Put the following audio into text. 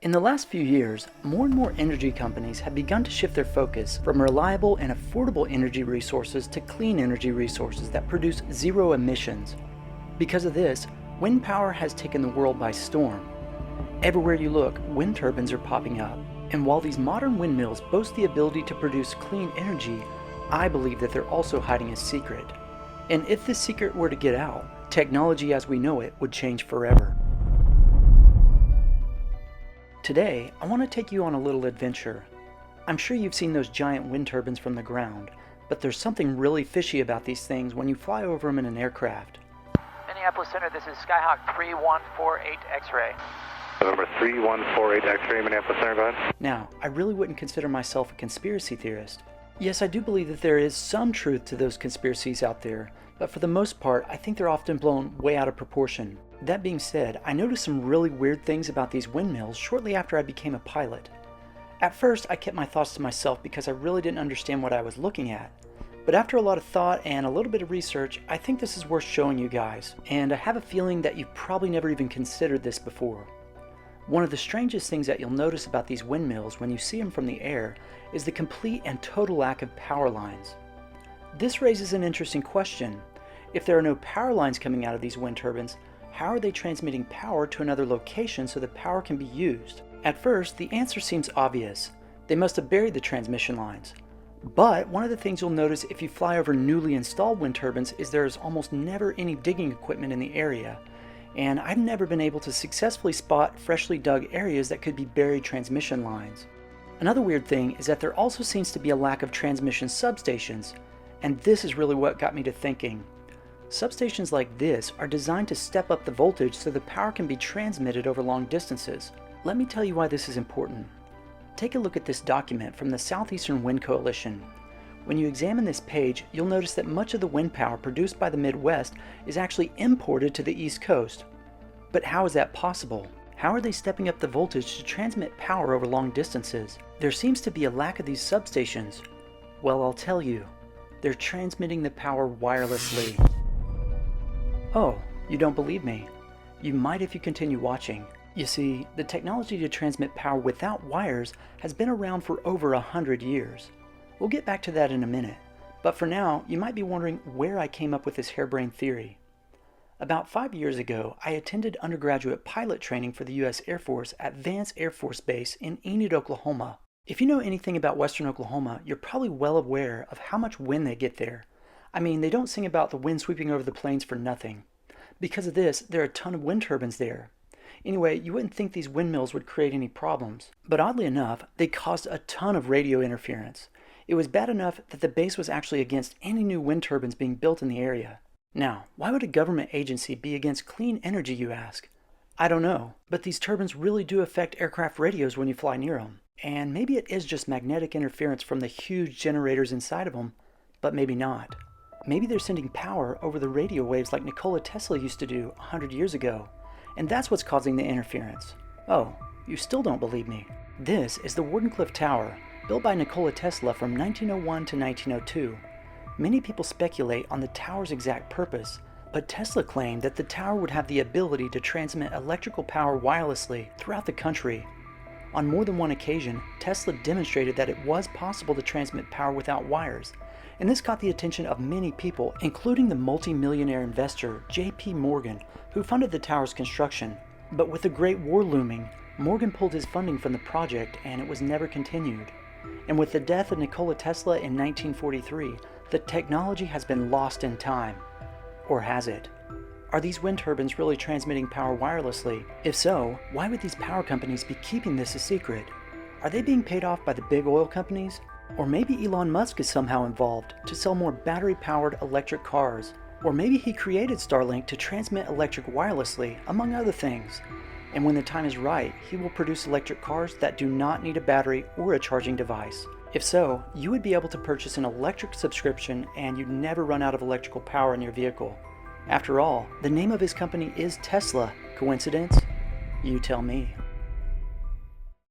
In the last few years, more and more energy companies have begun to shift their focus from reliable and affordable energy resources to clean energy resources that produce zero emissions. Because of this, wind power has taken the world by storm. Everywhere you look, wind turbines are popping up. And while these modern windmills boast the ability to produce clean energy, I believe that they're also hiding a secret. And if this secret were to get out, technology as we know it would change forever. Today, I want to take you on a little adventure. I'm sure you've seen those giant wind turbines from the ground, but there's something really fishy about these things when you fly over them in an aircraft. Minneapolis Center, this is Skyhawk 3148 X-ray. November 3148 X-ray, Minneapolis Center, go ahead. Now, I really wouldn't consider myself a conspiracy theorist. Yes, I do believe that there is some truth to those conspiracies out there, but for the most part, I think they're often blown way out of proportion. That being said, I noticed some really weird things about these windmills shortly after I became a pilot. At first, I kept my thoughts to myself because I really didn't understand what I was looking at. But after a lot of thought and a little bit of research, I think this is worth showing you guys, and I have a feeling that you've probably never even considered this before. One of the strangest things that you'll notice about these windmills when you see them from the air is the complete and total lack of power lines. This raises an interesting question. If there are no power lines coming out of these wind turbines, how are they transmitting power to another location so the power can be used? At first, the answer seems obvious. They must have buried the transmission lines. But one of the things you'll notice if you fly over newly installed wind turbines is there is almost never any digging equipment in the area. And I've never been able to successfully spot freshly dug areas that could be buried transmission lines. Another weird thing is that there also seems to be a lack of transmission substations. And this is really what got me to thinking. Substations like this are designed to step up the voltage so the power can be transmitted over long distances. Let me tell you why this is important. Take a look at this document from the Southeastern Wind Coalition. When you examine this page, you'll notice that much of the wind power produced by the Midwest is actually imported to the East Coast. But how is that possible? How are they stepping up the voltage to transmit power over long distances? There seems to be a lack of these substations. Well, I'll tell you. They're transmitting the power wirelessly. Oh, you don't believe me? You might if you continue watching. You see, the technology to transmit power without wires has been around for over 100 years. We'll get back to that in a minute, but for now, you might be wondering where I came up with this harebrained theory. About 5 years ago, I attended undergraduate pilot training for the U.S. Air Force at Vance Air Force Base in Enid, Oklahoma. If you know anything about western Oklahoma, you're probably well aware of how much wind they get there. I mean, they don't sing about the wind sweeping over the plains for nothing. Because of this, there are a ton of wind turbines there. Anyway, you wouldn't think these windmills would create any problems. But oddly enough, they caused a ton of radio interference. It was bad enough that the base was actually against any new wind turbines being built in the area. Now, why would a government agency be against clean energy, you ask? I don't know, but these turbines really do affect aircraft radios when you fly near them. And maybe it is just magnetic interference from the huge generators inside of them, but maybe not. Maybe they're sending power over the radio waves like Nikola Tesla used to do 100 years ago, and that's what's causing the interference. Oh, you still don't believe me? This is the Wardenclyffe Tower, built by Nikola Tesla from 1901 to 1902. Many people speculate on the tower's exact purpose, but Tesla claimed that the tower would have the ability to transmit electrical power wirelessly throughout the country. On more than one occasion, Tesla demonstrated that it was possible to transmit power without wires, and this caught the attention of many people, including the multi-millionaire investor J.P. Morgan, who funded the tower's construction. But with the Great War looming, Morgan pulled his funding from the project and it was never continued. And with the death of Nikola Tesla in 1943, the technology has been lost in time. Or has it? Are these wind turbines really transmitting power wirelessly? If so, why would these power companies be keeping this a secret? Are they being paid off by the big oil companies? Or maybe Elon Musk is somehow involved to sell more battery-powered electric cars. Or maybe he created Starlink to transmit electric wirelessly, among other things. And when the time is right, he will produce electric cars that do not need a battery or a charging device. If so, you would be able to purchase an electric subscription and you'd never run out of electrical power in your vehicle. After all, the name of his company is Tesla. Coincidence? You tell me.